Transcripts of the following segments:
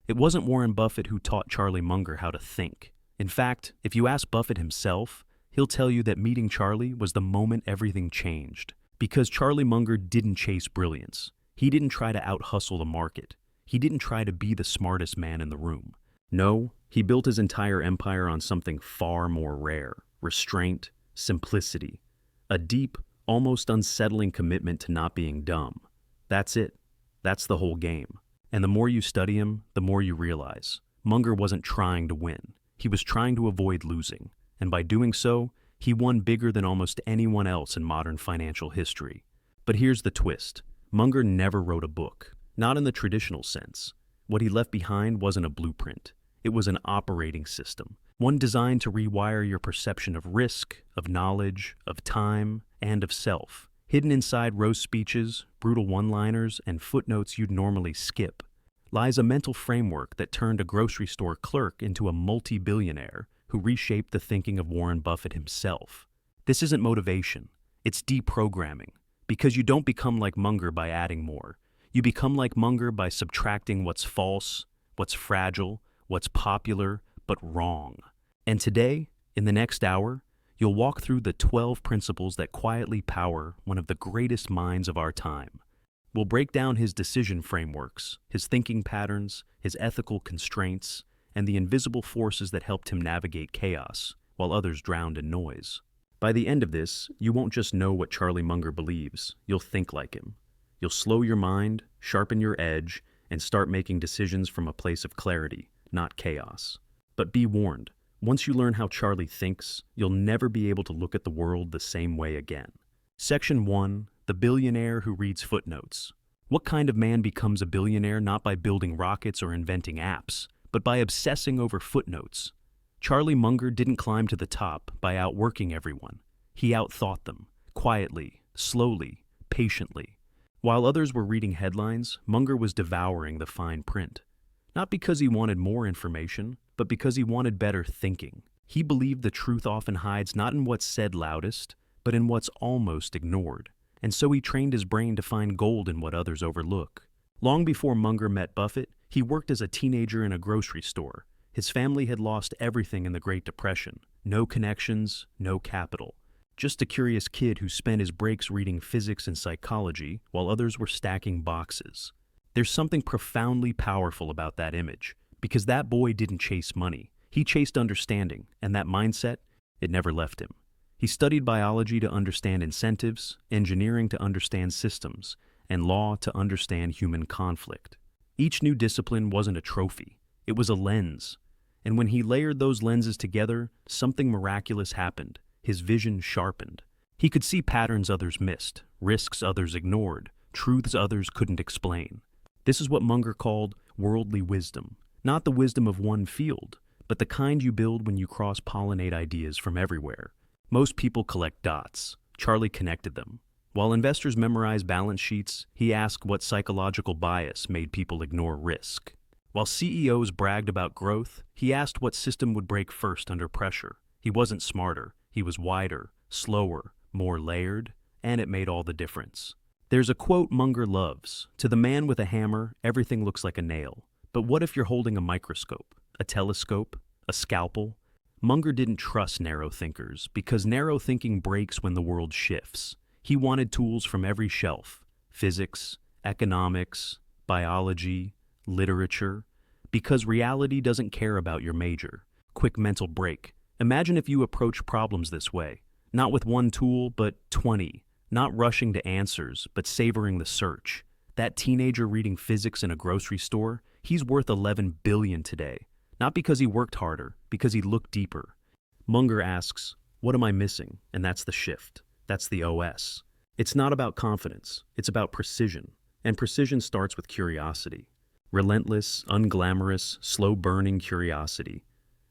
It wasn't Warren Buffett who taught Charlie Munger how to think. In fact, if you ask Buffett himself, he'll tell you that meeting Charlie was the moment everything changed. Because Charlie Munger didn't chase brilliance. He didn't try to out-hustle the market. He didn't try to be the smartest man in the room. No, he built his entire empire on something far more rare: restraint, simplicity, a deep, almost unsettling commitment to not being dumb. That's it. That's the whole game. And the more you study him, the more you realize Munger wasn't trying to win. He was trying to avoid losing. And by doing so, he won bigger than almost anyone else in modern financial history. But here's the twist. Munger never wrote a book. Not in the traditional sense. What he left behind wasn't a blueprint. It was an operating system. One designed to rewire your perception of risk, of knowledge, of time, and of self. Hidden inside roast speeches, brutal one-liners, and footnotes you'd normally skip, lies a mental framework that turned a grocery store clerk into a multi-billionaire who reshaped the thinking of Warren Buffett himself. This isn't motivation. It's deprogramming. Because you don't become like Munger by adding more. You become like Munger by subtracting what's false, what's fragile, what's popular, but wrong. And today, in the next hour, you'll walk through the 12 principles that quietly power one of the greatest minds of our time. We'll break down his decision frameworks, his thinking patterns, his ethical constraints, and the invisible forces that helped him navigate chaos, while others drowned in noise. By the end of this, you won't just know what Charlie Munger believes, you'll think like him. You'll slow your mind, sharpen your edge, and start making decisions from a place of clarity, not chaos. But be warned, once you learn how Charlie thinks, you'll never be able to look at the world the same way again. Section 1. The Billionaire Who Reads Footnotes. What kind of man becomes a billionaire not by building rockets or inventing apps, but by obsessing over footnotes? Charlie Munger didn't climb to the top by outworking everyone. He outthought them, quietly, slowly, patiently. While others were reading headlines, Munger was devouring the fine print. Not because he wanted more information, but because he wanted better thinking. He believed the truth often hides not in what's said loudest, but in what's almost ignored. And so he trained his brain to find gold in what others overlook. Long before Munger met Buffett, he worked as a teenager in a grocery store. His family had lost everything in the Great Depression. No connections, no capital. Just a curious kid who spent his breaks reading physics and psychology while others were stacking boxes. There's something profoundly powerful about that image, because that boy didn't chase money. He chased understanding, and that mindset, it never left him. He studied biology to understand incentives, engineering to understand systems, and law to understand human conflict. Each new discipline wasn't a trophy. It was a lens. And when he layered those lenses together, something miraculous happened. His vision sharpened. He could see patterns others missed, risks others ignored, truths others couldn't explain. This is what Munger called worldly wisdom. Not the wisdom of one field, but the kind you build when you cross-pollinate ideas from everywhere. Most people collect dots. Charlie connected them. While investors memorize balance sheets, he asked what psychological bias made people ignore risk. While CEOs bragged about growth, he asked what system would break first under pressure. He wasn't smarter. He was wider, slower, more layered, and it made all the difference. There's a quote Munger loves: "To the man with a hammer, everything looks like a nail. But what if you're holding a microscope, a telescope, a scalpel?" Munger didn't trust narrow thinkers, because narrow thinking breaks when the world shifts. He wanted tools from every shelf: physics, economics, biology, literature, because reality doesn't care about your major. Quick mental break. Imagine if you approach problems this way, not with one tool, but 20, not rushing to answers, but savoring the search. That teenager reading physics in a grocery store, he's worth 11 billion today. Not because he worked harder, because he looked deeper. Munger asks, what am I missing? And that's the shift. That's the OS. It's not about confidence. It's about precision. And precision starts with curiosity. Relentless, unglamorous, slow-burning curiosity.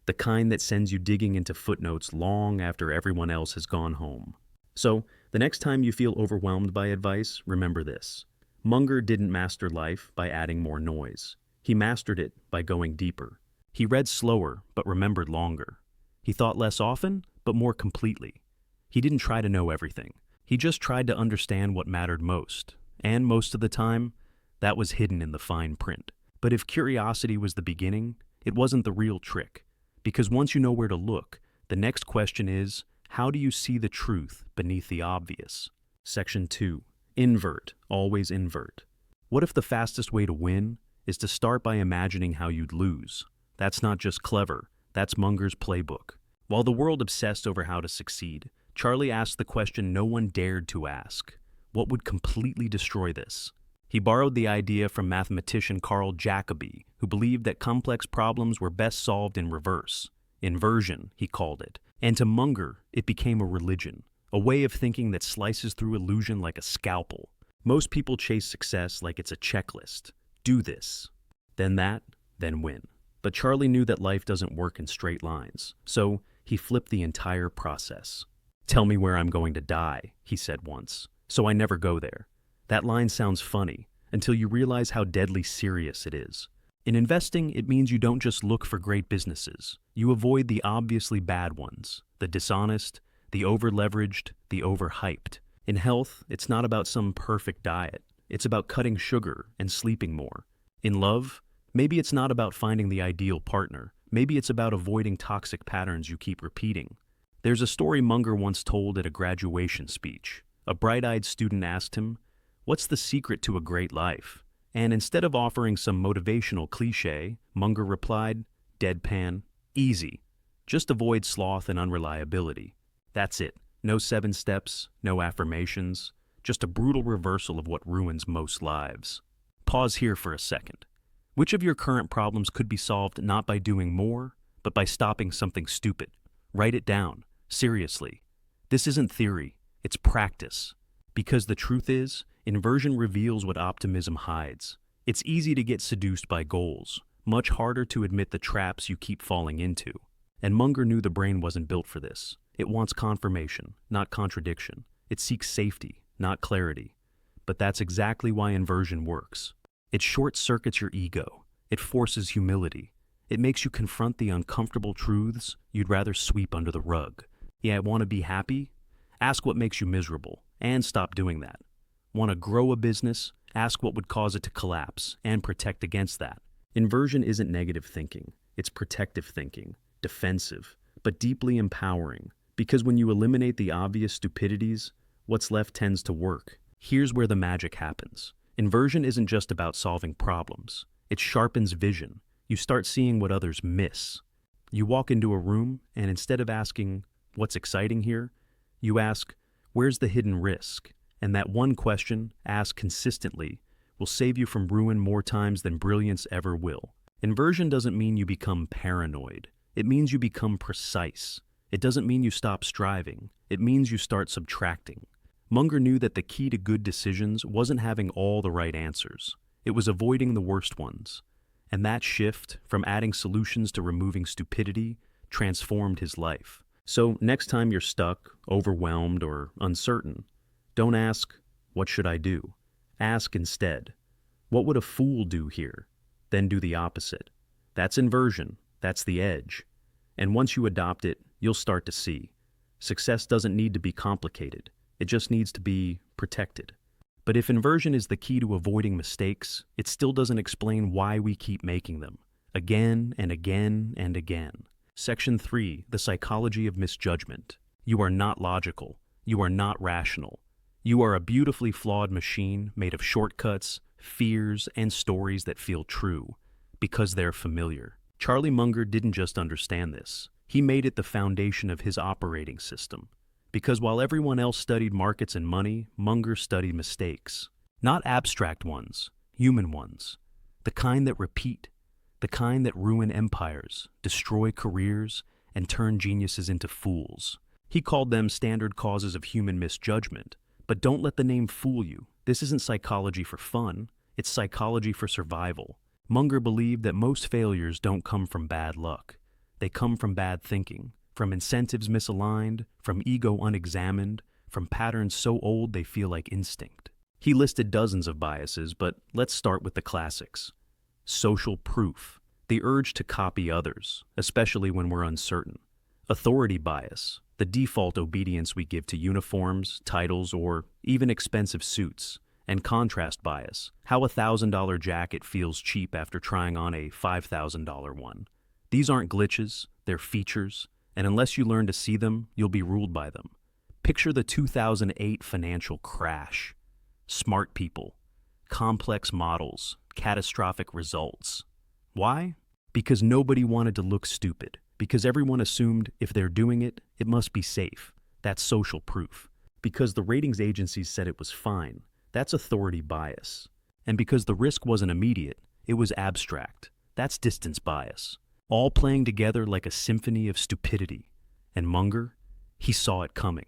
The kind that sends you digging into footnotes long after everyone else has gone home. So, the next time you feel overwhelmed by advice, remember this. Munger didn't master life by adding more noise. He mastered it by going deeper. He read slower, but remembered longer. He thought less often, but more completely. He didn't try to know everything. He just tried to understand what mattered most. And most of the time, that was hidden in the fine print. But if curiosity was the beginning, it wasn't the real trick. Because once you know where to look, the next question is, how do you see the truth beneath the obvious? Section 2. Invert, always invert. What if the fastest way to win is to start by imagining how you'd lose? That's not just clever, that's Munger's playbook. While the world obsessed over how to succeed, Charlie asked the question no one dared to ask. What would completely destroy this? He borrowed the idea from mathematician Carl Jacobi, who believed that complex problems were best solved in reverse. Inversion, he called it. And to Munger, it became a religion, a way of thinking that slices through illusion like a scalpel. Most people chase success like it's a checklist. Do this, then that, then win. But Charlie knew that life doesn't work in straight lines, so he flipped the entire process. "Tell me where I'm going to die," he said once, "so I never go there." That line sounds funny until you realize how deadly serious it is. In investing, it means you don't just look for great businesses. You avoid the obviously bad ones, the dishonest, the over-leveraged, the overhyped. In health, it's not about some perfect diet. It's about cutting sugar and sleeping more. In love, maybe it's not about finding the ideal partner. Maybe it's about avoiding toxic patterns you keep repeating. There's a story Munger once told at a graduation speech. A bright-eyed student asked him, "What's the secret to a great life?" And instead of offering some motivational cliche, Munger replied, deadpan, "Easy. Just avoid sloth and unreliability. That's it. No 7 steps, no affirmations, just a brutal reversal of what ruins most lives." Pause here for a second. Which of your current problems could be solved not by doing more, but by stopping something stupid? Write it down. Seriously. This isn't theory, it's practice. Because the truth is, inversion reveals what optimism hides. It's easy to get seduced by goals, much harder to admit the traps you keep falling into. And Munger knew the brain wasn't built for this. It wants confirmation, not contradiction. It seeks safety, not clarity. But that's exactly why inversion works. It short-circuits your ego. It forces humility. It makes you confront the uncomfortable truths you'd rather sweep under the rug. Yeah, want to be happy? Ask what makes you miserable, and stop doing that. Want to grow a business? Ask what would cause it to collapse, and protect against that. Inversion isn't negative thinking. It's protective thinking, defensive, but deeply empowering. Because when you eliminate the obvious stupidities, what's left tends to work. Here's where the magic happens. Inversion isn't just about solving problems. It sharpens vision. You start seeing what others miss. You walk into a room, and instead of asking, "What's exciting here?" you ask, "Where's the hidden risk?" And that one question, asked consistently, will save you from ruin more times than brilliance ever will. Inversion doesn't mean you become paranoid. It means you become precise. It doesn't mean you stop striving. It means you start subtracting. Munger knew that the key to good decisions wasn't having all the right answers. It was avoiding the worst ones. And that shift, from adding solutions to removing stupidity, transformed his life. So next time you're stuck, overwhelmed, or uncertain, don't ask, "What should I do?" Ask instead, "What would a fool do here?" Then do the opposite. That's inversion. That's the edge. And once you adopt it, you'll start to see. Success doesn't need to be complicated. It just needs to be protected. But if inversion is the key to avoiding mistakes, it still doesn't explain why we keep making them, again and again and again. Section 3, the psychology of misjudgment. You are not logical. You are not rational. You are a beautifully flawed machine made of shortcuts, fears, and stories that feel true, because they're familiar. Charlie Munger didn't just understand this. He made it the foundation of his operating system. Because while everyone else studied markets and money, Munger studied mistakes. Not abstract ones, human ones. The kind that repeat. The kind that ruin empires, destroy careers, and turn geniuses into fools. He called them standard causes of human misjudgment. But don't let the name fool you. This isn't psychology for fun. It's psychology for survival. Munger believed that most failures don't come from bad luck. They come from bad thinking. From incentives misaligned, from ego unexamined, from patterns so old they feel like instinct. He listed dozens of biases, but let's start with the classics. Social proof, the urge to copy others, especially when we're uncertain. Authority bias, the default obedience we give to uniforms, titles, or even expensive suits. and contrast bias, how a $1,000 jacket feels cheap after trying on a $5,000 one. These aren't glitches, they're features, and unless you learn to see them, you'll be ruled by them. Picture the 2008 financial crash. Smart people, complex models, catastrophic results. Why? Because nobody wanted to look stupid. Because everyone assumed if they're doing it, it must be safe. That's social proof. Because the ratings agencies said it was fine. That's authority bias. And because the risk wasn't immediate, it was abstract. That's distance bias. All playing together like a symphony of stupidity. And Munger, he saw it coming.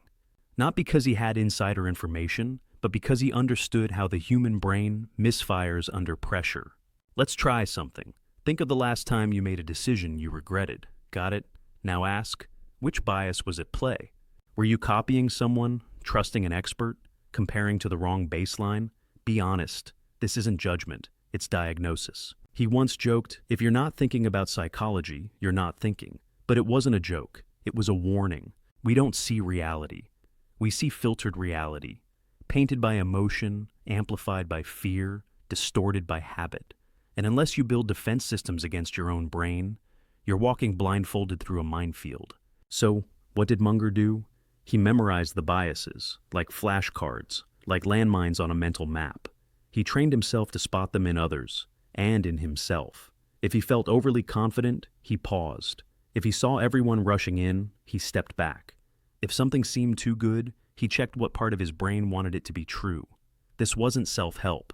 Not because he had insider information, but because he understood how the human brain misfires under pressure. Let's try something. Think of the last time you made a decision you regretted. Got it? Now ask, which bias was at play? Were you copying someone, trusting an expert, comparing to the wrong baseline? Be honest. This isn't judgment, it's diagnosis. He once joked, if you're not thinking about psychology, you're not thinking. But it wasn't a joke. It was a warning. We don't see reality. We see filtered reality, painted by emotion, amplified by fear, distorted by habit. And unless you build defense systems against your own brain, you're walking blindfolded through a minefield. So, what did Munger do? He memorized the biases, like flashcards, like landmines on a mental map. He trained himself to spot them in others, and in himself. If he felt overly confident, he paused. If he saw everyone rushing in, he stepped back. If something seemed too good, he checked what part of his brain wanted it to be true. This wasn't self-help.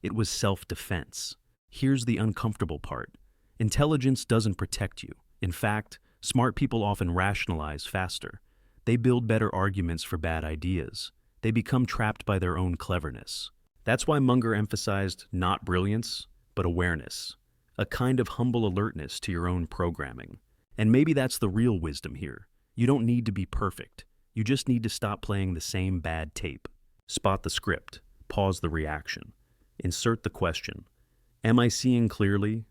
It was self-defense. Here's the uncomfortable part. Intelligence doesn't protect you. In fact, smart people often rationalize faster. They build better arguments for bad ideas. They become trapped by their own cleverness. That's why Munger emphasized not brilliance, but awareness. A kind of humble alertness to your own programming. And maybe that's the real wisdom here. You don't need to be perfect. You just need to stop playing the same bad tape. Spot the script. Pause the reaction. Insert the question. Am I seeing clearly?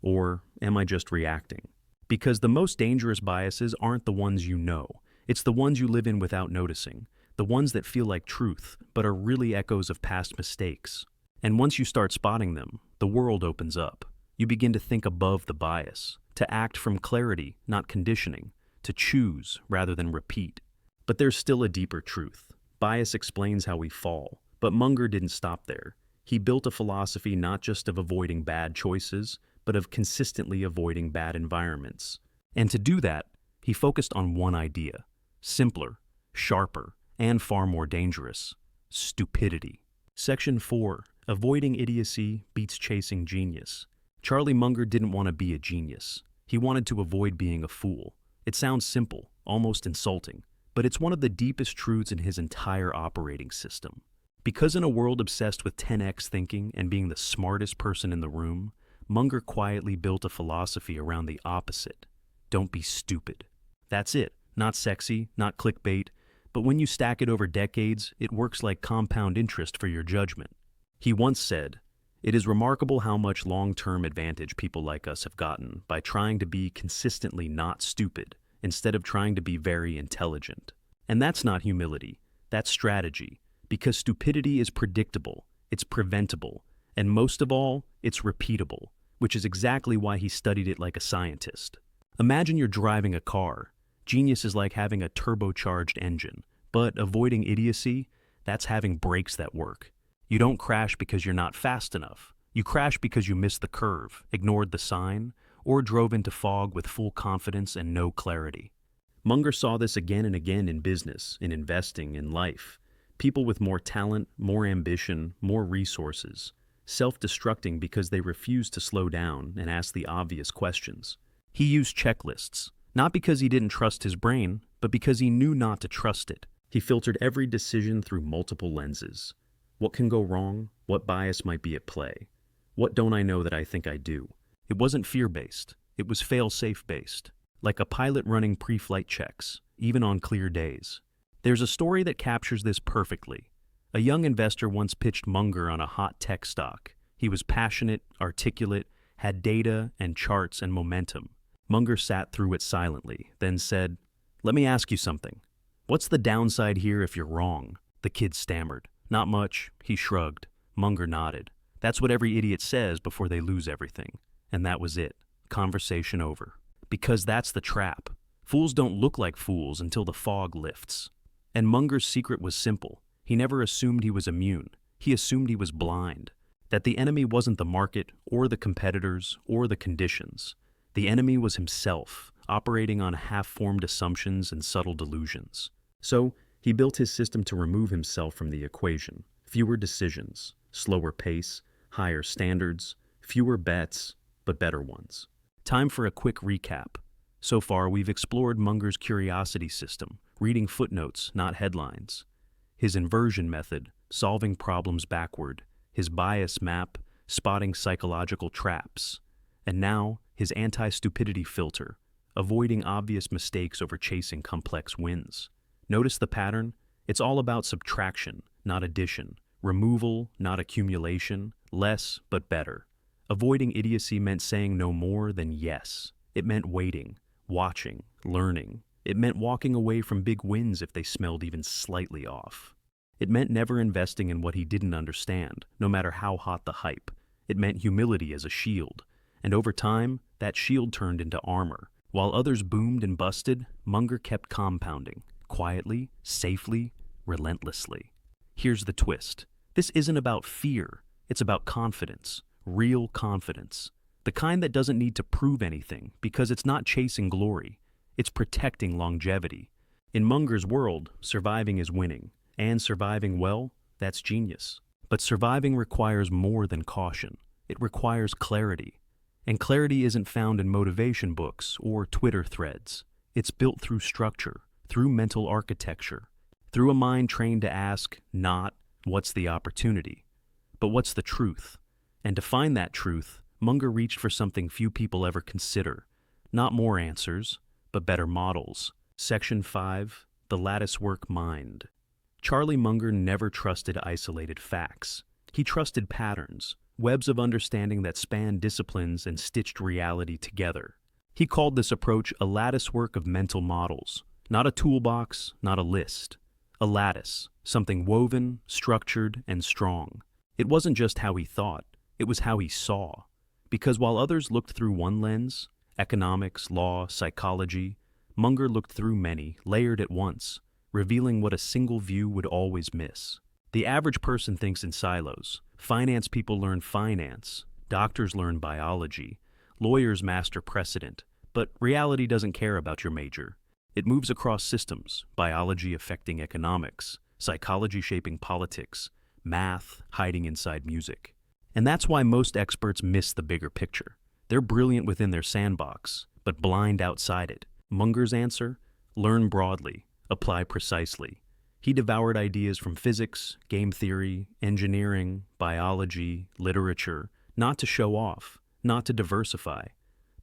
Or am I just reacting? Because the most dangerous biases aren't the ones you know. It's the ones you live in without noticing. The ones that feel like truth, but are really echoes of past mistakes. And once you start spotting them, the world opens up. You begin to think above the bias, to act from clarity, not conditioning, to choose rather than repeat. But there's still a deeper truth. Bias explains how we fall, but Munger didn't stop there. He built a philosophy not just of avoiding bad choices, but of consistently avoiding bad environments. And to do that, he focused on one idea: simpler, sharper, and far more dangerous: stupidity. Section 4. Avoiding idiocy beats chasing genius. Charlie Munger didn't want to be a genius. He wanted to avoid being a fool. It sounds simple, almost insulting, but it's one of the deepest truths in his entire operating system. Because in a world obsessed with 10x thinking and being the smartest person in the room, Munger quietly built a philosophy around the opposite. Don't be stupid. That's it. Not sexy, not clickbait, but when you stack it over decades, it works like compound interest for your judgment. He once said, "It is remarkable how much long-term advantage people like us have gotten by trying to be consistently not stupid instead of trying to be very intelligent." And that's not humility, that's strategy, because stupidity is predictable, it's preventable, and most of all, it's repeatable, which is exactly why he studied it like a scientist. Imagine you're driving a car. Genius is like having a turbocharged engine, but avoiding idiocy, that's having brakes that work. You don't crash because you're not fast enough. You crash because you missed the curve, ignored the sign, or drove into fog with full confidence and no clarity. Munger saw this again and again in business, in investing, in life. People with more talent, more ambition, more resources, self-destructing because they refused to slow down and ask the obvious questions. He used checklists, not because he didn't trust his brain, but because he knew not to trust it. He filtered every decision through multiple lenses. What can go wrong? What bias might be at play? What don't I know that I think I do? It wasn't fear-based. It was fail-safe-based, like a pilot running pre-flight checks, even on clear days. There's a story that captures this perfectly. A young investor once pitched Munger on a hot tech stock. He was passionate, articulate, had data and charts and momentum. Munger sat through it silently, then said, "Let me ask you something. What's the downside here if you're wrong?" The kid stammered. "Not much," he shrugged. Munger nodded. That's what every idiot says before they lose everything. And that was it. Conversation over. Because that's the trap. Fools don't look like fools until the fog lifts. And Munger's secret was simple. He never assumed he was immune. He assumed he was blind. That the enemy wasn't the market or the competitors or the conditions. The enemy was himself, operating on half-formed assumptions and subtle delusions. So, he built his system to remove himself from the equation. Fewer decisions, slower pace, higher standards, fewer bets, but better ones. Time for a quick recap. So far, we've explored Munger's curiosity system, reading footnotes, not headlines. His inversion method, solving problems backward. His bias map, spotting psychological traps. And now, his anti-stupidity filter, avoiding obvious mistakes over chasing complex wins. Notice the pattern? It's all about subtraction, not addition. Removal, not accumulation. Less, but better. Avoiding idiocy meant saying no more than yes. It meant waiting, watching, learning. It meant walking away from big wins if they smelled even slightly off. It meant never investing in what he didn't understand, no matter how hot the hype. It meant humility as a shield. And over time, that shield turned into armor. While others boomed and busted, Munger kept compounding. Quietly, safely, relentlessly. Here's the twist. This isn't about fear. It's about confidence. Real confidence. The kind that doesn't need to prove anything, because it's not chasing glory. It's protecting longevity. In Munger's world, surviving is winning. And surviving well, that's genius. But surviving requires more than caution. It requires clarity. And clarity isn't found in motivation books or Twitter threads. It's built through structure, through mental architecture, through a mind trained to ask, not, what's the opportunity, but what's the truth? And to find that truth, Munger reached for something few people ever consider. Not more answers, but better models. Section 5, the Latticework Mind. Charlie Munger never trusted isolated facts. He trusted patterns, webs of understanding that spanned disciplines and stitched reality together. He called this approach a latticework of mental models, not a toolbox, not a list. A lattice, something woven, structured, and strong. It wasn't just how he thought, it was how he saw. Because while others looked through one lens, economics, law, psychology, Munger looked through many, layered at once, revealing what a single view would always miss. The average person thinks in silos. Finance people learn finance, doctors learn biology, lawyers master precedent, but reality doesn't care about your major. It moves across systems, biology affecting economics, psychology shaping politics, math hiding inside music. And that's why most experts miss the bigger picture. They're brilliant within their sandbox, but blind outside it. Munger's answer? Learn broadly. Apply precisely. He devoured ideas from physics, game theory, engineering, biology, literature, not to show off, not to diversify,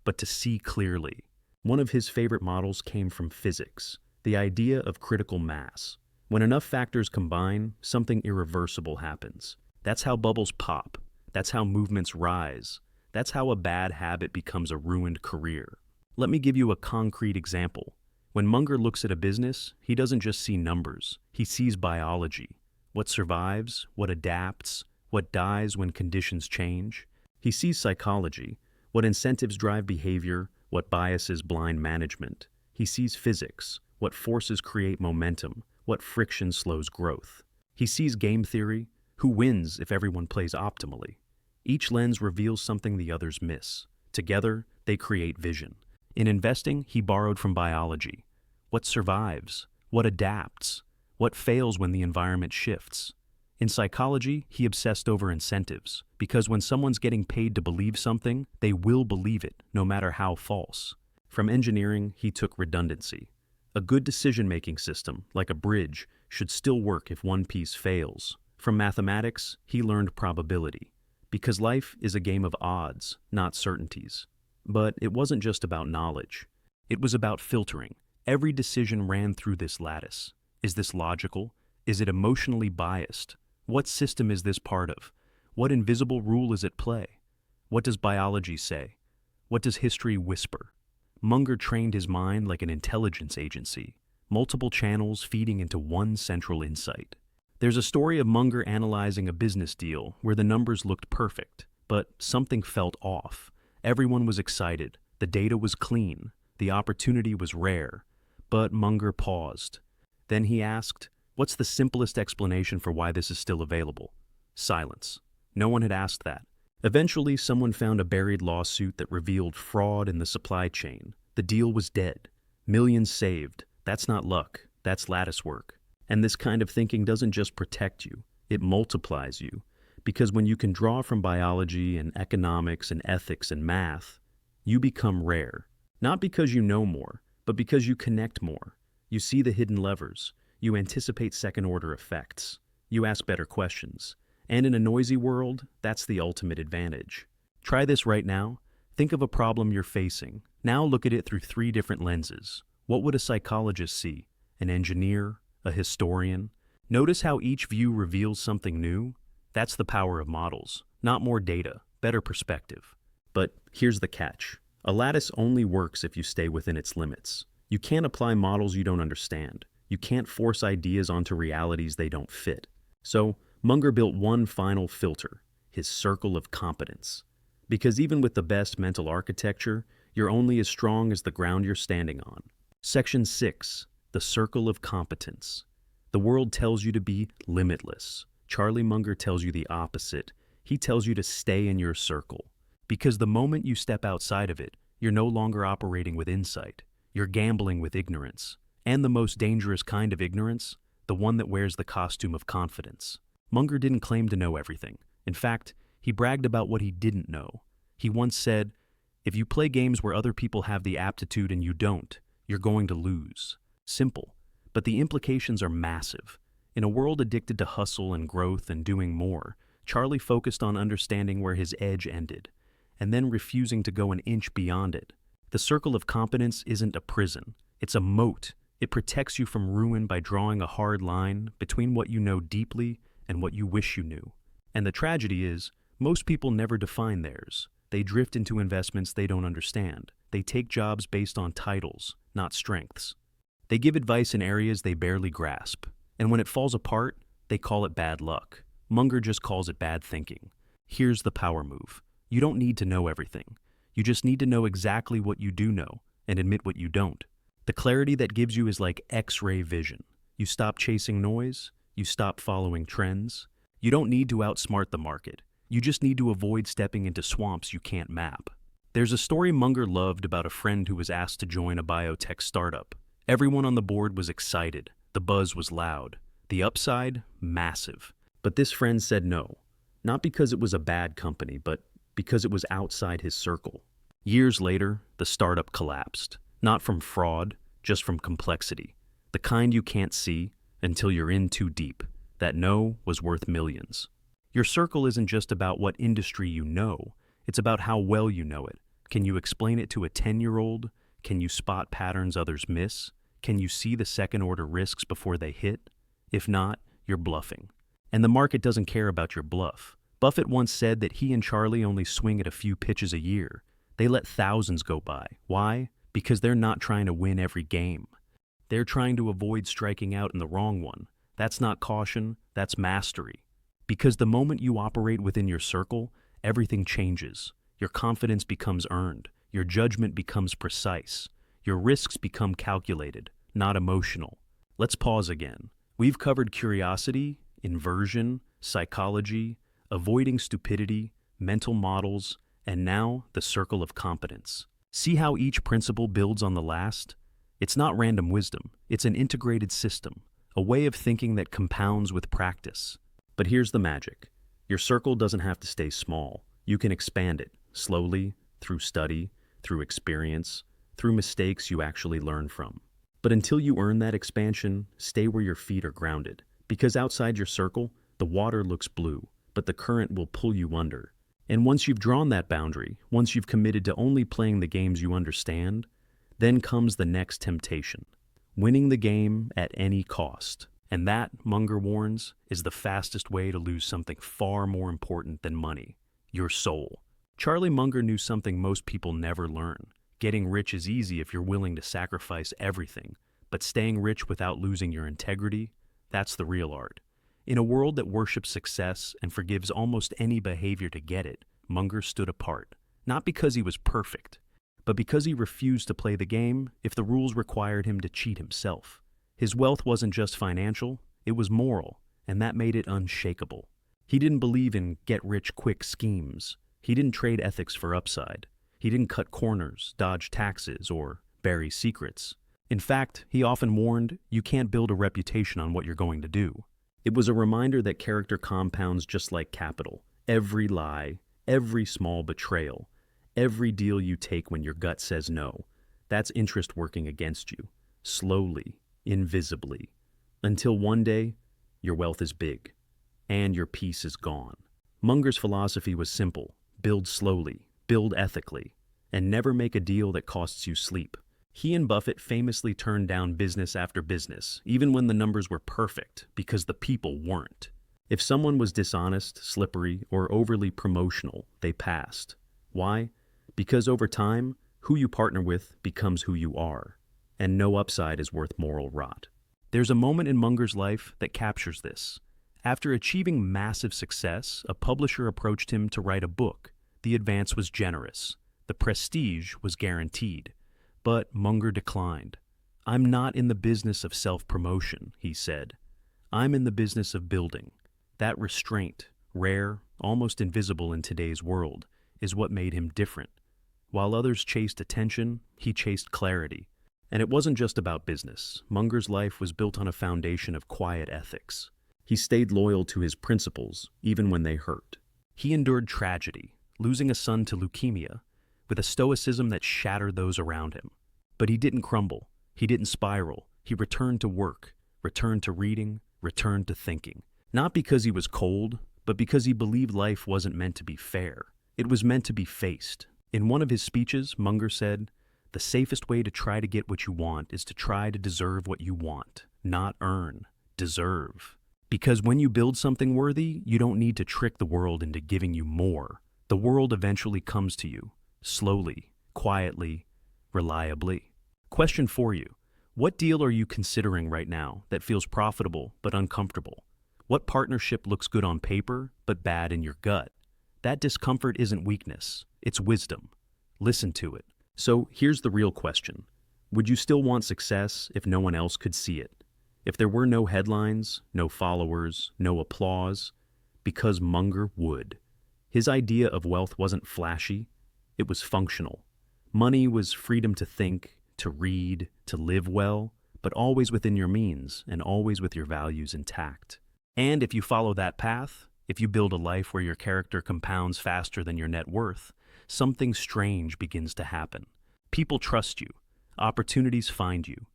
but to see clearly. One of his favorite models came from physics, the idea of critical mass. When enough factors combine, something irreversible happens. That's how bubbles pop. That's how movements rise. That's how a bad habit becomes a ruined career. Let me give you a concrete example. When Munger looks at a business, he doesn't just see numbers. He sees biology. What survives, what adapts, what dies when conditions change. He sees psychology. What incentives drive behavior, what biases blind management. He sees physics. What forces create momentum, what friction slows growth. He sees game theory. Who wins if everyone plays optimally? Each lens reveals something the others miss. Together, they create vision. In investing, he borrowed from biology. What survives? What adapts? What fails when the environment shifts? In psychology, he obsessed over incentives, because when someone's getting paid to believe something, they will believe it, no matter how false. From engineering, he took redundancy. A good decision-making system, like a bridge, should still work if one piece fails. From mathematics, he learned probability, because life is a game of odds, not certainties. But it wasn't just about knowledge. It was about filtering. Every decision ran through this lattice. Is this logical? Is it emotionally biased? What system is this part of? What invisible rule is at play? What does biology say? What does history whisper? Munger trained his mind like an intelligence agency, multiple channels feeding into one central insight. There's a story of Munger analyzing a business deal where the numbers looked perfect, but something felt off. Everyone was excited, the data was clean, the opportunity was rare. But Munger paused. Then he asked, "What's the simplest explanation for why this is still available?" Silence. No one had asked that. Eventually, someone found a buried lawsuit that revealed fraud in the supply chain. The deal was dead. Millions saved. That's not luck. That's Latticework. And this kind of thinking doesn't just protect you, it multiplies you. Because when you can draw from biology and economics and ethics and math, you become rare. Not because you know more, but because you connect more. You see the hidden levers. You anticipate second-order effects. You ask better questions. And in a noisy world, that's the ultimate advantage. Try this right now. Think of a problem you're facing. Now look at it through 3 different lenses. What would a psychologist see? An engineer? A historian? Notice how each view reveals something new? That's the power of models. Not more data, better perspective. But here's the catch. A lattice only works if you stay within its limits. You can't apply models you don't understand. You can't force ideas onto realities they don't fit. So, Munger built one final filter, his circle of competence. Because even with the best mental architecture, you're only as strong as the ground you're standing on. Section 6, the circle of competence. The world tells you to be limitless. Charlie Munger tells you the opposite. He tells you to stay in your circle. Because the moment you step outside of it, you're no longer operating with insight. You're gambling with ignorance. And the most dangerous kind of ignorance, the one that wears the costume of confidence. Munger didn't claim to know everything. In fact, he bragged about what he didn't know. He once said, "If you play games where other people have the aptitude and you don't, you're going to lose." Simple, but the implications are massive. In a world addicted to hustle and growth and doing more, Charlie focused on understanding where his edge ended, and then refusing to go an inch beyond it. The circle of competence isn't a prison. It's a moat. It protects you from ruin by drawing a hard line between what you know deeply and what you wish you knew. And the tragedy is, most people never define theirs. They drift into investments they don't understand. They take jobs based on titles, not strengths. They give advice in areas they barely grasp. And when it falls apart, they call it bad luck. Munger just calls it bad thinking. Here's the power move. You don't need to know everything. You just need to know exactly what you do know and admit what you don't. The clarity that gives you is like X-ray vision. You stop chasing noise. You stop following trends. You don't need to outsmart the market. You just need to avoid stepping into swamps you can't map. There's a story Munger loved about a friend who was asked to join a biotech startup. Everyone on the board was excited. The buzz was loud. The upside, massive. But this friend said no. Not because it was a bad company, but because it was outside his circle. Years later, the startup collapsed. Not from fraud, just from complexity. The kind you can't see until you're in too deep. That no was worth millions. Your circle isn't just about what industry you know. It's about how well you know it. Can you explain it to a 10-year-old? Can you spot patterns others miss? Can you see the second-order risks before they hit? If not, you're bluffing. And the market doesn't care about your bluff. Buffett once said that he and Charlie only swing at a few pitches a year. They let thousands go by. Why? Because they're not trying to win every game. They're trying to avoid striking out in the wrong one. That's not caution, that's mastery. Because the moment you operate within your circle, everything changes. Your confidence becomes earned. Your judgment becomes precise. Your risks become calculated, not emotional. Let's pause again. We've covered curiosity, inversion, psychology, avoiding stupidity, mental models, and now the circle of competence. See how each principle builds on the last? It's not random wisdom. It's an integrated system, a way of thinking that compounds with practice. But here's the magic. Your circle doesn't have to stay small. You can expand it, slowly, through study, through experience, through mistakes you actually learn from. But until you earn that expansion, stay where your feet are grounded. Because outside your circle, the water looks blue, but the current will pull you under. And once you've drawn that boundary, once you've committed to only playing the games you understand, then comes the next temptation. Winning the game at any cost. And that, Munger warns, is the fastest way to lose something far more important than money. Your soul. Charlie Munger knew something most people never learn. Getting rich is easy if you're willing to sacrifice everything. But staying rich without losing your integrity, that's the real art. In a world that worships success and forgives almost any behavior to get it, Munger stood apart. Not because he was perfect, but because he refused to play the game if the rules required him to cheat himself. His wealth wasn't just financial, it was moral, and that made it unshakable. He didn't believe in get-rich-quick schemes. He didn't trade ethics for upside. He didn't cut corners, dodge taxes, or bury secrets. In fact, he often warned, you can't build a reputation on what you're going to do. It was a reminder that character compounds just like capital. Every lie, every small betrayal, every deal you take when your gut says no, that's interest working against you, slowly, invisibly, until one day, your wealth is big, and your peace is gone. Munger's philosophy was simple: build slowly, build ethically, and never make a deal that costs you sleep. He and Buffett famously turned down business after business, even when the numbers were perfect, because the people weren't. If someone was dishonest, slippery, or overly promotional, they passed. Why? Because over time, who you partner with becomes who you are, and no upside is worth moral rot. There's a moment in Munger's life that captures this. After achieving massive success, a publisher approached him to write a book. The advance was generous. The prestige was guaranteed. But Munger declined. "I'm not in the business of self-promotion," he said. "I'm in the business of building." That restraint, rare, almost invisible in today's world, is what made him different. While others chased attention, he chased clarity. And it wasn't just about business. Munger's life was built on a foundation of quiet ethics. He stayed loyal to his principles, even when they hurt. He endured tragedy, losing a son to leukemia, with a stoicism that shattered those around him. But he didn't crumble. He didn't spiral. He returned to work, returned to reading, returned to thinking. Not because he was cold, but because he believed life wasn't meant to be fair. It was meant to be faced. In one of his speeches, Munger said, "The safest way to try to get what you want is to try to deserve what you want, not earn, deserve." Because when you build something worthy, you don't need to trick the world into giving you more. The world eventually comes to you, slowly, quietly, reliably. Question for you: what deal are you considering right now that feels profitable but uncomfortable? What partnership looks good on paper but bad in your gut? That discomfort isn't weakness, it's wisdom. Listen to it. So here's the real question. Would you still want success if no one else could see it? If there were no headlines, no followers, no applause? Because Munger would. His idea of wealth wasn't flashy, it was functional. Money was freedom to think, to read, to live well, but always within your means and always with your values intact. And if you follow that path, if you build a life where your character compounds faster than your net worth, something strange begins to happen. People trust you, opportunities find you,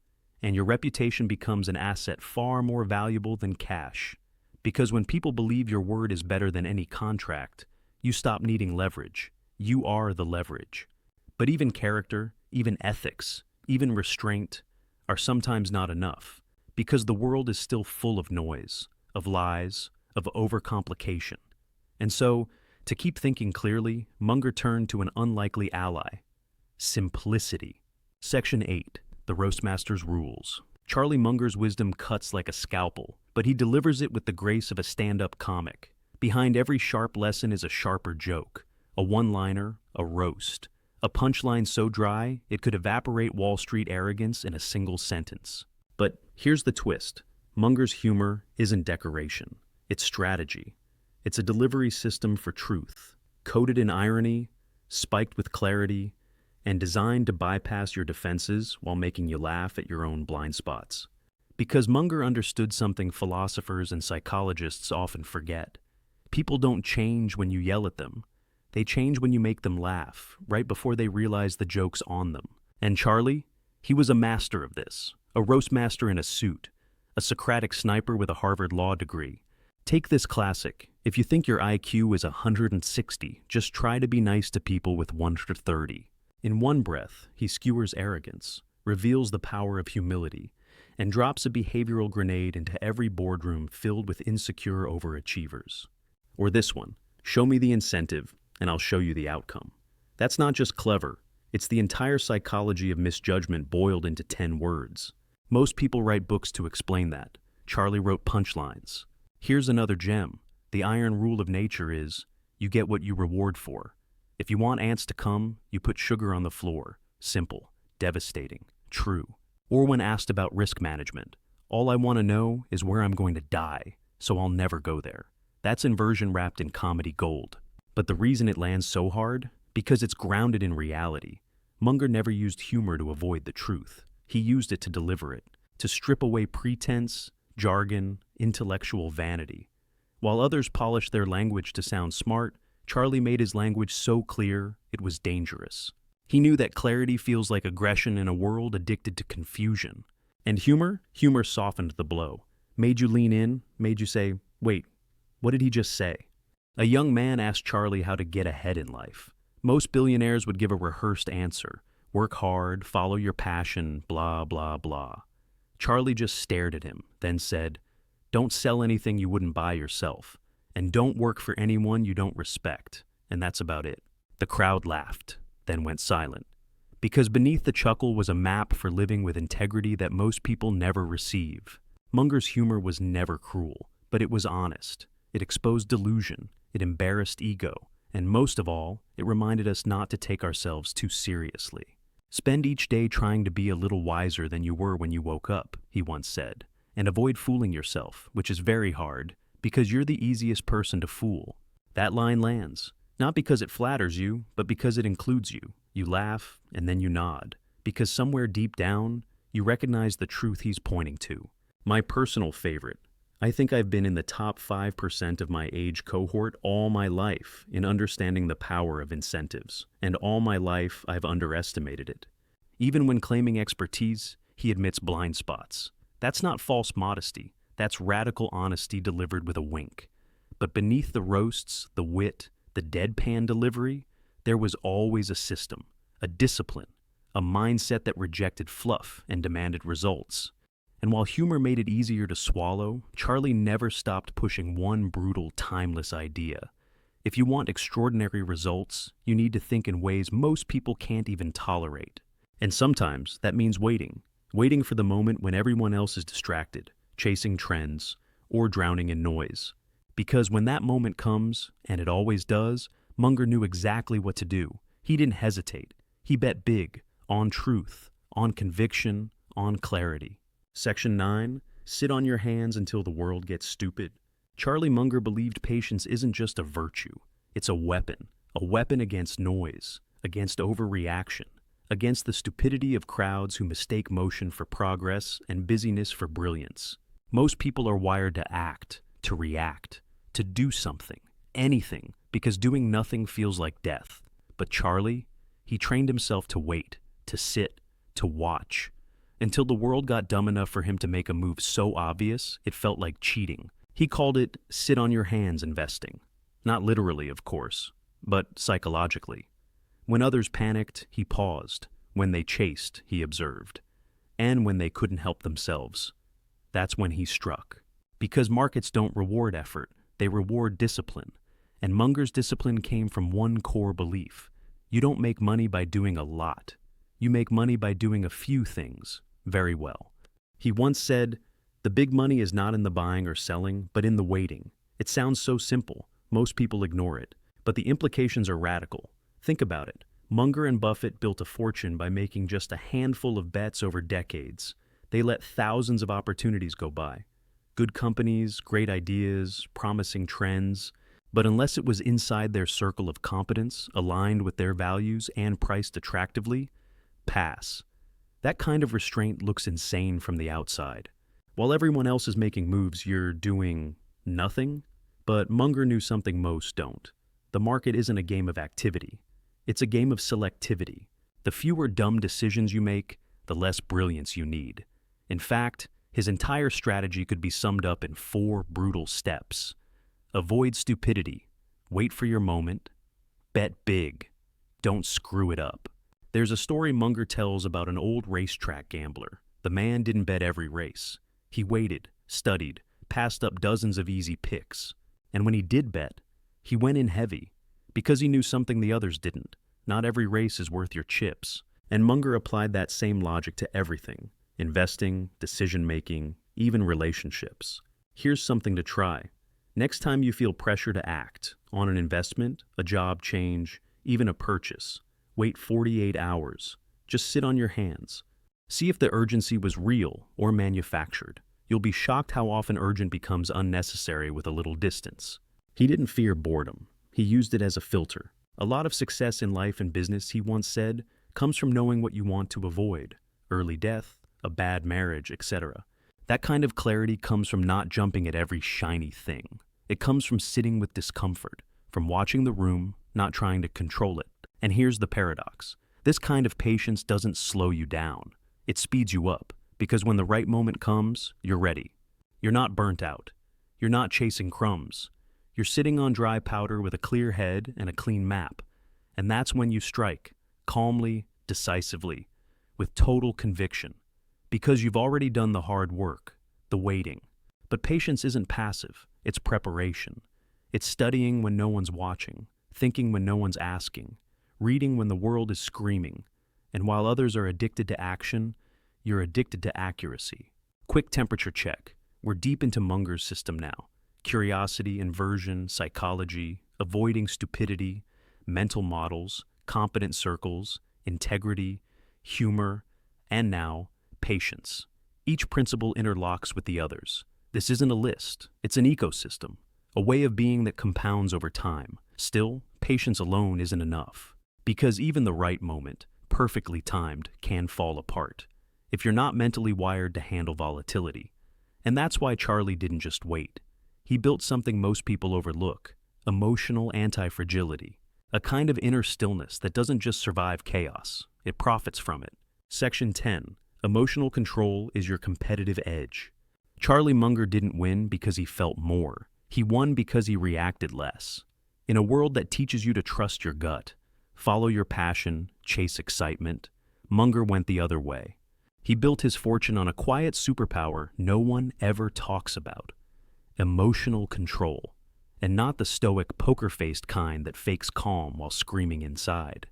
and your reputation becomes an asset far more valuable than cash. Because when people believe your word is better than any contract, you stop needing leverage. You are the leverage. But even character, even ethics, even restraint are sometimes not enough, because the world is still full of noise, of lies, of overcomplication. And so, to keep thinking clearly, Munger turned to an unlikely ally: simplicity. Section 8, the Roastmaster's Rules. Charlie Munger's wisdom cuts like a scalpel, but he delivers it with the grace of a stand-up comic. Behind every sharp lesson is a sharper joke, a one-liner, a roast, a punchline so dry it could evaporate Wall Street arrogance in a single sentence. But here's the twist. Munger's humor isn't decoration. It's strategy. It's a delivery system for truth, coated in irony, spiked with clarity, and designed to bypass your defenses while making you laugh at your own blind spots. Because Munger understood something philosophers and psychologists often forget. People don't change when you yell at them. They change when you make them laugh, right before they realize the joke's on them. And Charlie? He was a master of this, a roastmaster in a suit, a Socratic sniper with a Harvard law degree. Take this classic. If you think your IQ is 160, just try to be nice to people with 130. In one breath, he skewers arrogance, reveals the power of humility, and drops a behavioral grenade into every boardroom filled with insecure overachievers. Or this one: show me the incentive, and I'll show you the outcome. That's not just clever, it's the entire psychology of misjudgment boiled into 10 words. Most people write books to explain that. Charlie wrote punchlines. Here's another gem. The iron rule of nature is, you get what you reward for. If you want ants to come, you put sugar on the floor. Simple, devastating, true. Or when asked about risk management, all I want to know is where I'm going to die, so I'll never go there. That's inversion wrapped in comedy gold. But the reason it lands so hard? Because it's grounded in reality. Munger never used humor to avoid the truth. He used it to deliver it, to strip away pretense, jargon, intellectual vanity. While others polished their language to sound smart, Charlie made his language so clear it was dangerous. He knew that clarity feels like aggression in a world addicted to confusion. And humor softened the blow. Made you lean in, made you say, wait, what did he just say? A young man asked Charlie how to get ahead in life. Most billionaires would give a rehearsed answer. Work hard, follow your passion, blah, blah, blah. Charlie just stared at him, then said, don't sell anything you wouldn't buy yourself. And don't work for anyone you don't respect. And that's about it. The crowd laughed, then went silent. Because beneath the chuckle was a map for living with integrity that most people never receive. Munger's humor was never cruel, but it was honest. It exposed delusion. It embarrassed ego. And most of all, it reminded us not to take ourselves too seriously. Spend each day trying to be a little wiser than you were when you woke up, he once said. And avoid fooling yourself, which is very hard, because you're the easiest person to fool. That line lands, not because it flatters you, but because it includes you. You laugh, and then you nod, because somewhere deep down, you recognize the truth he's pointing to. My personal favorite. I think I've been in the top 5% of my age cohort all my life in understanding the power of incentives, and all my life I've underestimated it. Even when claiming expertise, he admits blind spots. That's not false modesty. That's radical honesty delivered with a wink. But beneath the roasts, the wit, the deadpan delivery, there was always a system, a discipline, a mindset that rejected fluff and demanded results. And while humor made it easier to swallow, Charlie never stopped pushing one brutal, timeless idea. If you want extraordinary results, you need to think in ways most people can't even tolerate. And sometimes that means waiting for the moment when everyone else is distracted, chasing trends, or drowning in noise. Because when that moment comes, and it always does, Munger knew exactly what to do. He didn't hesitate. He bet big, on truth, on conviction, on clarity. Section 9, sit on your hands until the world gets stupid. Charlie Munger believed patience isn't just a virtue. It's a weapon against noise, against overreaction, against the stupidity of crowds who mistake motion for progress and busyness for brilliance. Most people are wired to act, to react, to do something, anything, because doing nothing feels like death. But Charlie, he trained himself to wait, to sit, to watch, until the world got dumb enough for him to make a move so obvious it felt like cheating. He called it sit on your hands investing. Not literally, of course, but psychologically. When others panicked, he paused. When they chased, he observed. And when they couldn't help themselves, that's when he struck. Because markets don't reward effort, they reward discipline. And Munger's discipline came from one core belief. You don't make money by doing a lot. You make money by doing a few things very well. He once said, the big money is not in the buying or selling, but in the waiting. It sounds so simple. Most people ignore it. But the implications are radical. Think about it. Munger and Buffett built a fortune by making just a handful of bets over decades. They let thousands of opportunities go by. Good companies, great ideas, promising trends. But unless it was inside their circle of competence, aligned with their values and priced attractively, pass. That kind of restraint looks insane from the outside. While everyone else is making moves, you're doing nothing? But Munger knew something most don't. The market isn't a game of activity. It's a game of selectivity. The fewer dumb decisions you make, the less brilliance you need. In fact, his entire strategy could be summed up in 4 brutal steps. Avoid stupidity. Wait for your moment. Bet big. Don't screw it up. There's a story Munger tells about an old racetrack gambler. The man didn't bet every race. He waited, studied, passed up dozens of easy picks. And when he did bet, he went in heavy, because he knew something the others didn't. Not every race is worth your chips. And Munger applied that same logic to everything. Investing, decision-making, even relationships. Here's something to try. Next time you feel pressure to act on an investment, a job change, even a purchase, wait 48 hours. Just sit on your hands. See if the urgency was real or manufactured. You'll be shocked how often urgent becomes unnecessary with a little distance. He didn't fear boredom. He used it as a filter. A lot of success in life and business, he once said, comes from knowing what you want to avoid. Early death, a bad marriage, etc. That kind of clarity comes from not jumping at every shiny thing. It comes from sitting with discomfort, from watching the room, not trying to control it. And here's the paradox. This kind of patience doesn't slow you down. It speeds you up, because when the right moment comes, you're ready. You're not burnt out. You're not chasing crumbs. You're sitting on dry powder with a clear head and a clean map. And that's when you strike, calmly, decisively, with total conviction. Because you've already done the hard work, the waiting. But patience isn't passive, it's preparation. It's studying when no one's watching, thinking when no one's asking, reading when the world is screaming. And while others are addicted to action, you're addicted to accuracy. Quick temperature check. We're deep into Munger's system now. Curiosity, inversion, psychology, avoiding stupidity, mental models, competence circles, integrity, humor, and now, patience. Each principle interlocks with the others. This isn't a list, it's an ecosystem, a way of being that compounds over time. Still, patience alone isn't enough, because even the right moment, perfectly timed, can fall apart if you're not mentally wired to handle volatility. And that's why Charlie didn't just wait. He built something most people overlook, emotional anti-fragility, a kind of inner stillness that doesn't just survive chaos, it profits from it. Section 10. Emotional control is your competitive edge. Charlie Munger didn't win because he felt more. He won because he reacted less. In a world that teaches you to trust your gut, follow your passion, chase excitement, Munger went the other way. He built his fortune on a quiet superpower no one ever talks about. Emotional control. And not the stoic, poker-faced kind that fakes calm while screaming inside.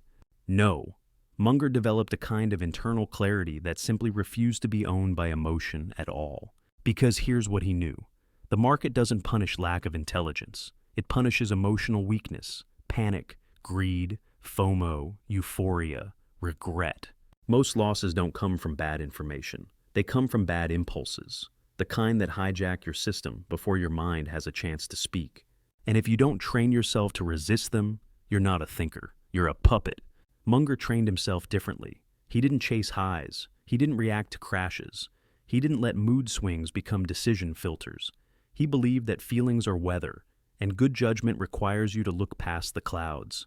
No. Munger developed a kind of internal clarity that simply refused to be owned by emotion at all. Because here's what he knew. The market doesn't punish lack of intelligence. It punishes emotional weakness, panic, greed, FOMO, euphoria, regret. Most losses don't come from bad information. They come from bad impulses, the kind that hijack your system before your mind has a chance to speak. And if you don't train yourself to resist them, you're not a thinker. You're a puppet. Munger trained himself differently. He didn't chase highs. He didn't react to crashes. He didn't let mood swings become decision filters. He believed that feelings are weather, and good judgment requires you to look past the clouds.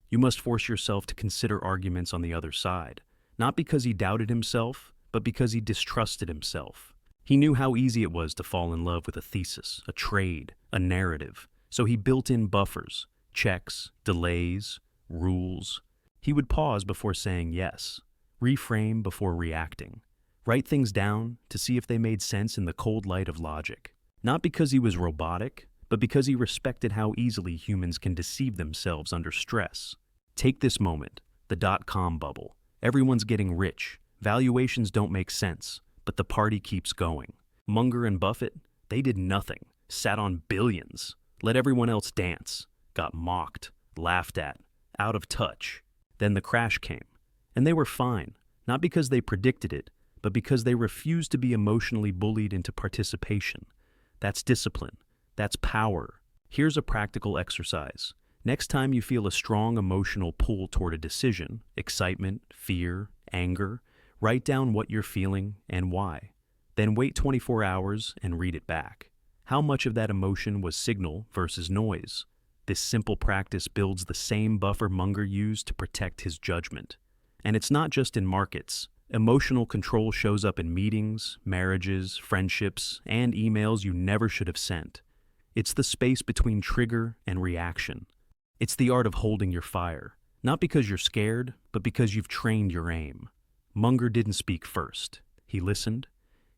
You must force yourself to consider arguments on the other side, not because he doubted himself, but because he distrusted himself. He knew how easy it was to fall in love with a thesis, a trade, a narrative, so he built in buffers, checks, delays, rules. He would pause before saying yes, reframe before reacting, write things down to see if they made sense in the cold light of logic. Not because he was robotic, but because he respected how easily humans can deceive themselves under stress. Take this moment, the dot-com bubble. Everyone's getting rich. Valuations don't make sense, but the party keeps going. Munger and Buffett, they did nothing, sat on billions, let everyone else dance, got mocked, laughed at, out of touch. Then the crash came, and they were fine, not because they predicted it, but because they refused to be emotionally bullied into participation. That's discipline. That's power. Here's a practical exercise. Next time you feel a strong emotional pull toward a decision, excitement, fear, anger, write down what you're feeling and why. Then wait 24 hours and read it back. How much of that emotion was signal versus noise? This simple practice builds the same buffer Munger used to protect his judgment. And it's not just in markets. Emotional control shows up in meetings, marriages, friendships, and emails you never should have sent. It's the space between trigger and reaction. It's the art of holding your fire, not because you're scared, but because you've trained your aim. Munger didn't speak first. He listened.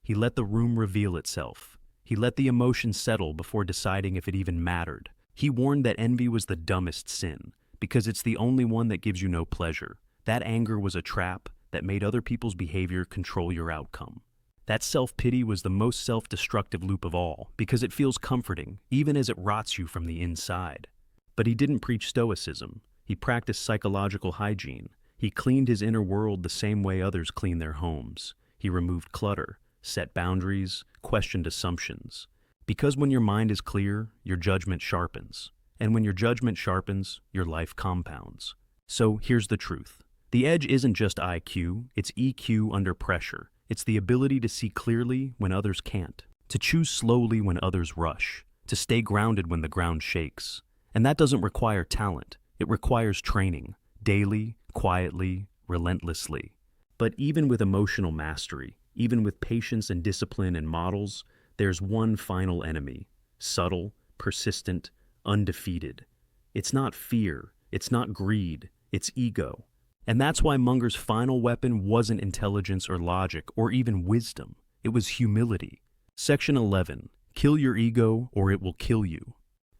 He let the room reveal itself. He let the emotion settle before deciding if it even mattered. He warned that envy was the dumbest sin, because it's the only one that gives you no pleasure. That anger was a trap that made other people's behavior control your outcome. That self-pity was the most self-destructive loop of all, because it feels comforting, even as it rots you from the inside. But he didn't preach stoicism. He practiced psychological hygiene. He cleaned his inner world the same way others clean their homes. He removed clutter, set boundaries, questioned assumptions. Because when your mind is clear, your judgment sharpens. And when your judgment sharpens, your life compounds. So here's the truth. The edge isn't just IQ, it's EQ under pressure. It's the ability to see clearly when others can't, to choose slowly when others rush, to stay grounded when the ground shakes. And that doesn't require talent. It requires training, daily, quietly, relentlessly. But even with emotional mastery, even with patience and discipline and models, there's one final enemy, subtle, persistent, undefeated. It's not fear, it's not greed, it's ego. And that's why Munger's final weapon wasn't intelligence or logic or even wisdom. It was humility. Section 11, kill your ego or it will kill you.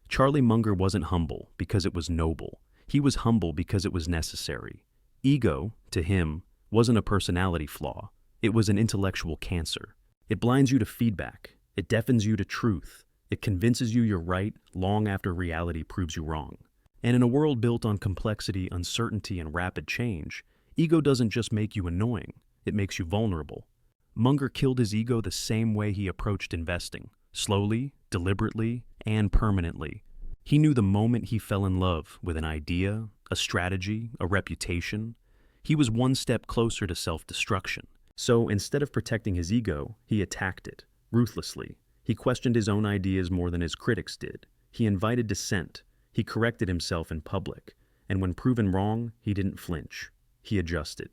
Charlie Munger wasn't humble because it was noble. He was humble because it was necessary. Ego, to him, wasn't a personality flaw. It was an intellectual cancer. It blinds you to feedback. It deafens you to truth. It convinces you you're right long after reality proves you wrong. And in a world built on complexity, uncertainty, and rapid change, ego doesn't just make you annoying, it makes you vulnerable. Munger killed his ego the same way he approached investing, slowly, deliberately, and permanently. He knew the moment he fell in love with an idea, a strategy, a reputation, he was one step closer to self-destruction. So instead of protecting his ego, he attacked it, ruthlessly. He questioned his own ideas more than his critics did. He invited dissent. He corrected himself in public, and when proven wrong, he didn't flinch. He adjusted.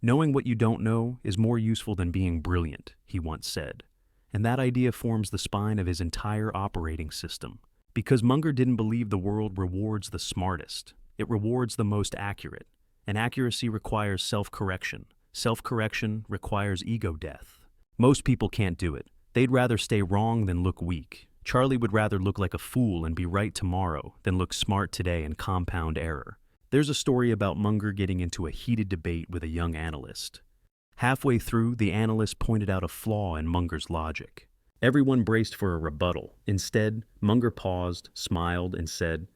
Knowing what you don't know is more useful than being brilliant, he once said. And that idea forms the spine of his entire operating system. Because Munger didn't believe the world rewards the smartest. It rewards the most accurate. And accuracy requires self-correction. Self-correction requires ego death. Most people can't do it. They'd rather stay wrong than look weak. Charlie would rather look like a fool and be right tomorrow than look smart today and compound error. There's a story about Munger getting into a heated debate with a young analyst. Halfway through, the analyst pointed out a flaw in Munger's logic. Everyone braced for a rebuttal. Instead, Munger paused, smiled, and said,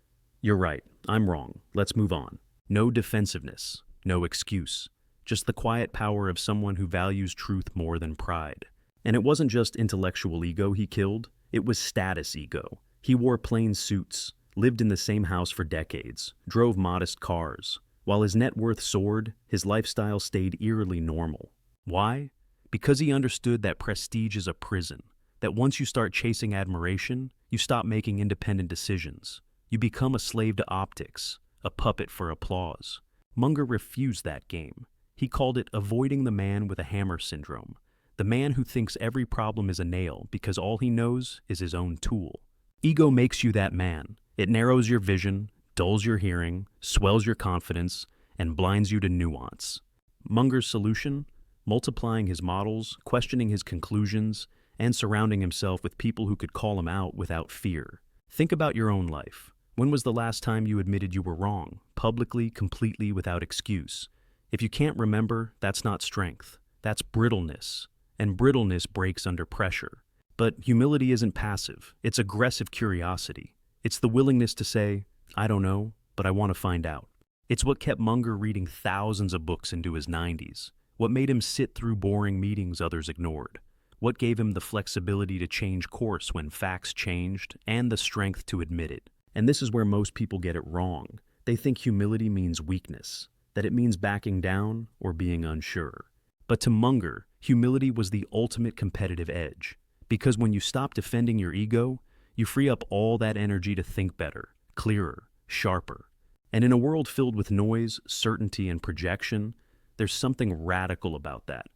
"You're right, I'm wrong, let's move on." No defensiveness, no excuse, just the quiet power of someone who values truth more than pride. And it wasn't just intellectual ego he killed. It was status ego. He wore plain suits, lived in the same house for decades, drove modest cars. While his net worth soared, his lifestyle stayed eerily normal. Why? Because he understood that prestige is a prison, that once you start chasing admiration, you stop making independent decisions. You become a slave to optics, a puppet for applause. Munger refused that game. He called it avoiding the man with a hammer syndrome. The man who thinks every problem is a nail because all he knows is his own tool. Ego makes you that man. It narrows your vision, dulls your hearing, swells your confidence, and blinds you to nuance. Munger's solution? Multiplying his models, questioning his conclusions, and surrounding himself with people who could call him out without fear. Think about your own life. When was the last time you admitted you were wrong, publicly, completely, without excuse? If you can't remember, that's not strength. That's brittleness. And brittleness breaks under pressure. But humility isn't passive. It's aggressive curiosity. It's the willingness to say, I don't know, but I want to find out. It's what kept Munger reading thousands of books into his 90s. What made him sit through boring meetings others ignored. What gave him the flexibility to change course when facts changed, and the strength to admit it. And this is where most people get it wrong. They think humility means weakness, that it means backing down or being unsure. But to Munger, humility was the ultimate competitive edge. Because when you stop defending your ego, you free up all that energy to think better, clearer, sharper. And in a world filled with noise, certainty, and projection, there's something radical about that.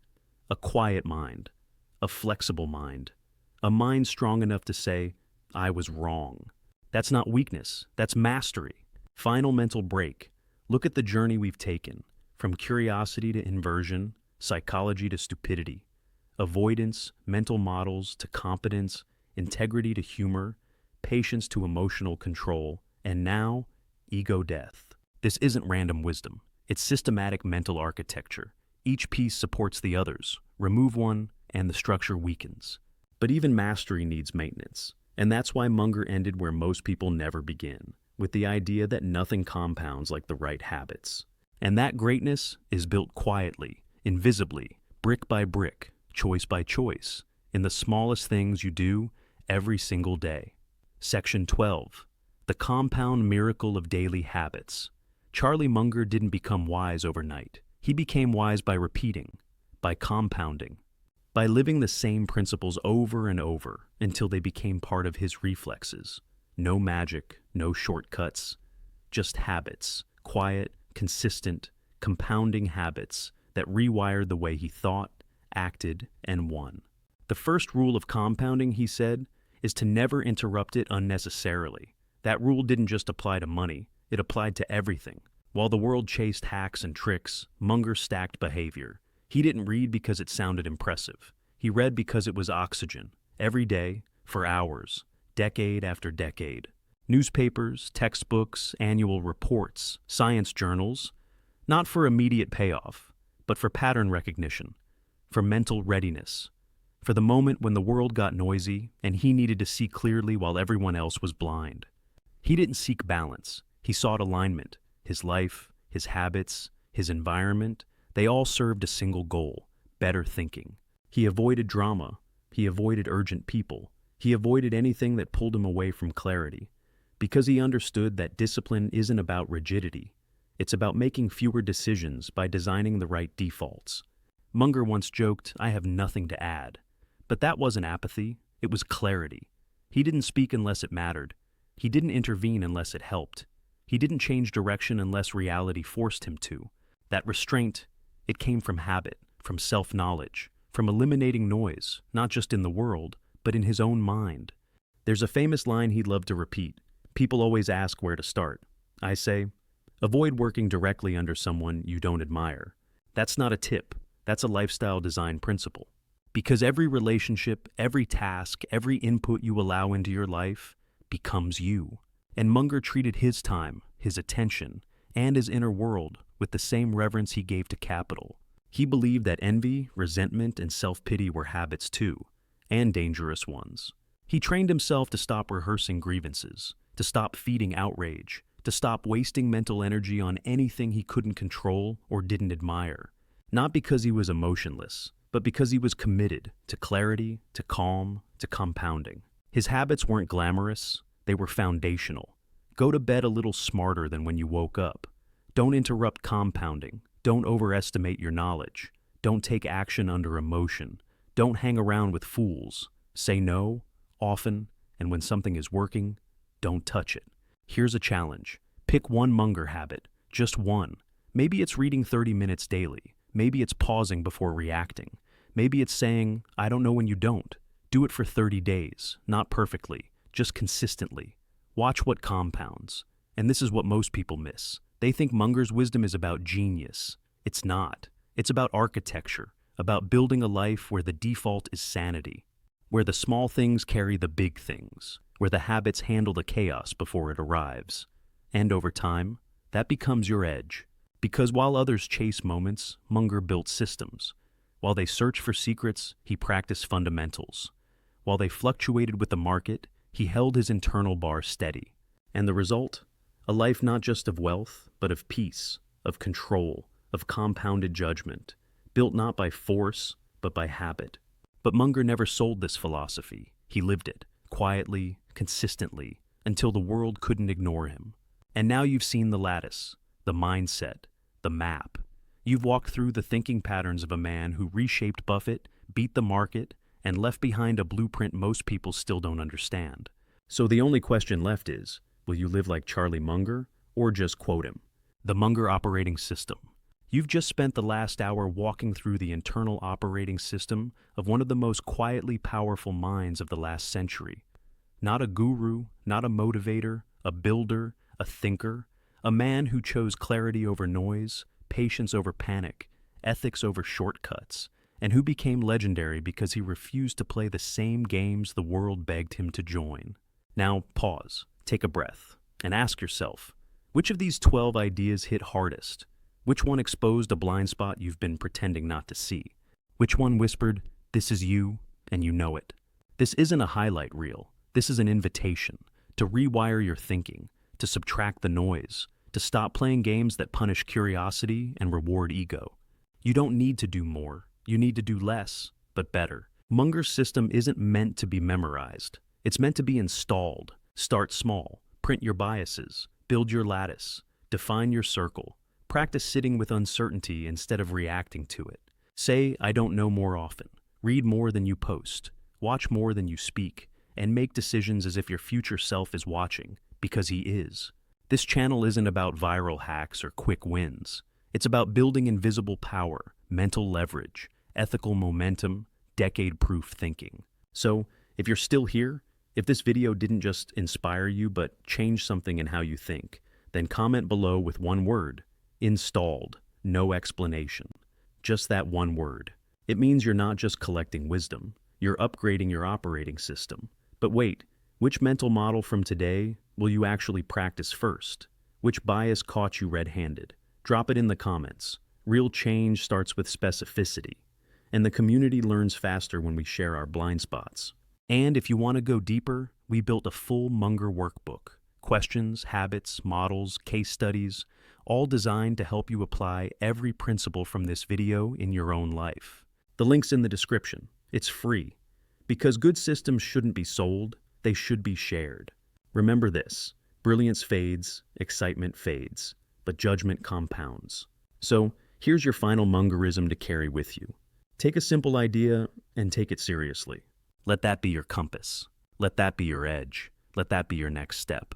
A quiet mind, a flexible mind, a mind strong enough to say, I was wrong. That's not weakness, that's mastery. Final mental break. Look at the journey we've taken, from curiosity to inversion, psychology to stupidity, avoidance, mental models to competence, integrity to humor, patience to emotional control, and now, ego death. This isn't random wisdom. It's systematic mental architecture. Each piece supports the others. Remove one, and the structure weakens. But even mastery needs maintenance, and that's why Munger ended where most people never begin, with the idea that nothing compounds like the right habits. And that greatness is built quietly, invisibly, brick by brick, choice by choice, in the smallest things you do every single day. Section 12. The Compound Miracle of Daily Habits. Charlie Munger didn't become wise overnight. He became wise by repeating, by compounding, by living the same principles over and over until they became part of his reflexes. No magic, no shortcuts, just habits, quiet, consistent, compounding habits that rewired the way he thought, acted, and won. The first rule of compounding, he said, is to never interrupt it unnecessarily. That rule didn't just apply to money, it applied to everything. While the world chased hacks and tricks, Munger stacked behavior. He didn't read because it sounded impressive. He read because it was oxygen, every day, for hours, decade after decade. Newspapers, textbooks, annual reports, science journals, not for immediate payoff, but for pattern recognition, for mental readiness, for the moment when the world got noisy and he needed to see clearly while everyone else was blind. He didn't seek balance, he sought alignment. His life, his habits, his environment, they all served a single goal: better thinking. He avoided drama, he avoided urgent people, he avoided anything that pulled him away from clarity, because he understood that discipline isn't about rigidity. It's about making fewer decisions by designing the right defaults. Munger once joked, "I have nothing to add." But that wasn't apathy, it was clarity. He didn't speak unless it mattered. He didn't intervene unless it helped. He didn't change direction unless reality forced him to. That restraint, it came from habit, from self-knowledge, from eliminating noise, not just in the world, but in his own mind. There's a famous line he'd love to repeat. People always ask where to start. I say, avoid working directly under someone you don't admire. That's not a tip, that's a lifestyle design principle. Because every relationship, every task, every input you allow into your life becomes you. And Munger treated his time, his attention, and his inner world with the same reverence he gave to capital. He believed that envy, resentment, and self-pity were habits too, and dangerous ones. He trained himself to stop rehearsing grievances, to stop feeding outrage, to stop wasting mental energy on anything he couldn't control or didn't admire. Not because he was emotionless, but because he was committed to clarity, to calm, to compounding. His habits weren't glamorous, they were foundational. Go to bed a little smarter than when you woke up. Don't interrupt compounding. Don't overestimate your knowledge. Don't take action under emotion. Don't hang around with fools. Say no, often, and when something is working, don't touch it. Here's a challenge. Pick one Munger habit, just one. Maybe it's reading 30 minutes daily. Maybe it's pausing before reacting. Maybe it's saying, I don't know when you don't. Do it for 30 days, not perfectly, just consistently. Watch what compounds. And this is what most people miss. They think Munger's wisdom is about genius. It's not. It's about architecture, about building a life where the default is sanity, where the small things carry the big things, where the habits handle the chaos before it arrives. And over time, that becomes your edge. Because while others chase moments, Munger built systems. While they searched for secrets, he practiced fundamentals. While they fluctuated with the market, he held his internal bar steady. And the result? A life not just of wealth, but of peace, of control, of compounded judgment, built not by force, but by habit. But Munger never sold this philosophy. He lived it, quietly, consistently, until the world couldn't ignore him. And now you've seen the lattice, the mindset, the map. You've walked through the thinking patterns of a man who reshaped Buffett, beat the market, and left behind a blueprint most people still don't understand. So the only question left is, will you live like Charlie Munger, or just quote him? The Munger operating system. You've just spent the last hour walking through the internal operating system of one of the most quietly powerful minds of the last century. Not a guru, not a motivator, a builder, a thinker, a man who chose clarity over noise, patience over panic, ethics over shortcuts, and who became legendary because he refused to play the same games the world begged him to join. Now, pause, take a breath, and ask yourself, which of these 12 ideas hit hardest? Which one exposed a blind spot you've been pretending not to see? Which one whispered, This is you, and you know it. This isn't a highlight reel. This is an invitation to rewire your thinking, to subtract the noise, to stop playing games that punish curiosity and reward ego. You don't need to do more. You need to do less, but better. Munger's system isn't meant to be memorized. It's meant to be installed. Start small. Print your biases. Build your lattice. Define your circle. Practice sitting with uncertainty instead of reacting to it. Say, I don't know more often. Read more than you post. Watch more than you speak. And make decisions as if your future self is watching, because he is. This channel isn't about viral hacks or quick wins. It's about building invisible power, mental leverage, ethical momentum, decade-proof thinking. So, if you're still here, if this video didn't just inspire you but change something in how you think, then comment below with one word: installed, no explanation. Just that one word. It means you're not just collecting wisdom, you're upgrading your operating system. But wait, which mental model from today will you actually practice first? Which bias caught you red-handed? Drop it in the comments. Real change starts with specificity, and the community learns faster when we share our blind spots. And if you want to go deeper, we built a full Munger workbook. Questions, habits, models, case studies, all designed to help you apply every principle from this video in your own life. The link's in the description. It's free. Because good systems shouldn't be sold, they should be shared. Remember this: brilliance fades, excitement fades, but judgment compounds. So, here's your final Mungerism to carry with you. Take a simple idea and take it seriously. Let that be your compass. Let that be your edge. Let that be your next step.